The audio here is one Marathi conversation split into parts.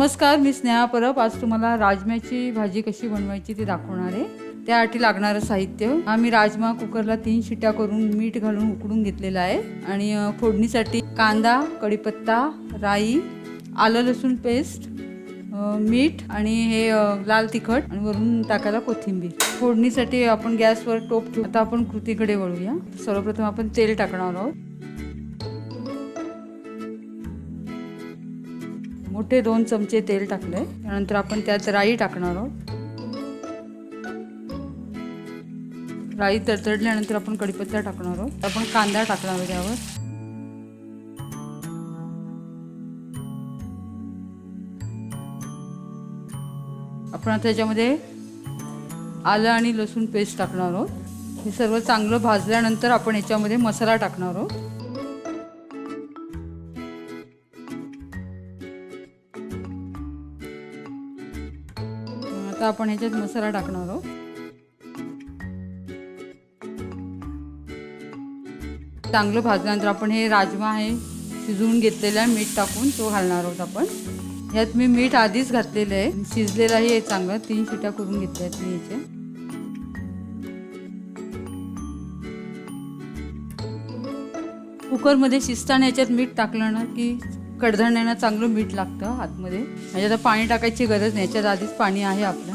नमस्कार, मी स्नेहा परब। आज तुम्हाला राजम्याची भाजी कशी बनवायची ते दाखवणार आहे। त्यासाठी लागणारं साहित्य, आम्ही राजमा कुकरला 3 शिट्या करून मीठ घालून उकडून घेतलेला आहे। आणि फोडणीसाठी कांदा, कढीपत्ता, राई, आलं लसूण पेस्ट, मीठ आणि हे लाल तिखट आणि वरून टाकायला कोथिंबीर। फोडणीसाठी आपण गॅसवर टोप ठेवू। आता आपण कृतीकडे वळूया। सर्वप्रथम आपण तेल टाकणार आहोत। मोठे 2 चमचे तेल टाकले। त्यानंतर आपण त्यात राई टाकणार आहोत। राई तडतडल्यानंतर आपण कढीपत्ता टाकणार आहोत। आपण कांदा टाकणार आहोत यावर। आपण आता त्याच्यामध्ये आलं आणि लसूण पेस्ट टाकणार आहोत। हे सर्व चांगलं भाजल्यानंतर आपण याच्यामध्ये मसाला टाकणार आहोत। आता आपण ह्याच्यात मसाला टाकणार आहोत। चांगलं भाजल्यानंतर आपण हे राजमा आहे शिजवून घेतलेला मीठ टाकून तो घालणार आहोत। आपण यात मी मीठ आधीच घातलेलं आहे, शिजलेलं आहे चांगलं। 3 शिट्या करून घेतल्यात मी याच्या। कुकरमध्ये शिजताना याच्यात मीठ टाकलं ना की कडधान्यांना चांगलं मीठ लागतं आतमध्ये। म्हणजे आता पाणी टाकायची गरज नाही, याच्यात आधीच पाणी आहे आपलं।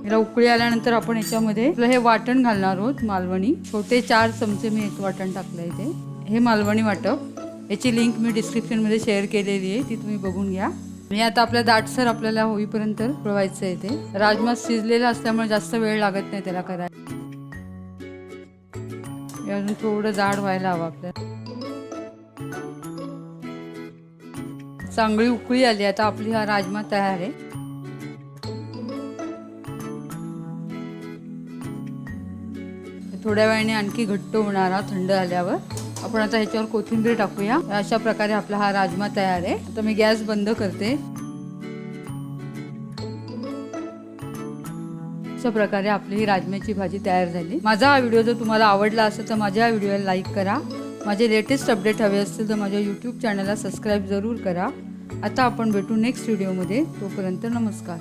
याला उकळी आल्यानंतर आपण याच्यामध्ये हे वाटण घालणार आहोत। मालवणी छोटे 4 चमचे मी एक वाटण टाकलंय। हे मालवणी वाटप, याची लिंक मी डिस्क्रिप्शन मध्ये शेअर केलेली आहे, ती तुम्ही बघून घ्या। हे आता आपल्या दाटसर आपल्याला होईपर्यंत उकळवायचं आहे। ते राजमा शिजलेला असल्यामुळे जास्त वेळ लागत नाही त्याला करायला। अजून थोडं जाड व्हायला हवं आपल्याला। चांगली उकळी आली, आता आपली हा राजमा तयार आहे। थोड्या वेळाने आणखी घट्ट होणार हा थंड झाल्यावर। आपण आता ह्याच्यावर कोथिंबीर टाकूया। अशा प्रकारे आपला हा राजमा तयार आहे। आता मी गॅस बंद करते। अशा प्रकारे आपली ही राजम्याची भाजी तयार झाली। माझा हा व्हिडिओ जर तुम्हाला आवडला असेल तर माझ्या व्हिडिओला लाईक करा। माझे लेटेस्ट अपडेट हवे असतील तर माझ्या यूट्यूब चॅनलला सबस्क्राईब जरूर करा। आता आपण भेटू नेक्स्ट व्हिडिओमध्ये। तोपर्यंत नमस्कार।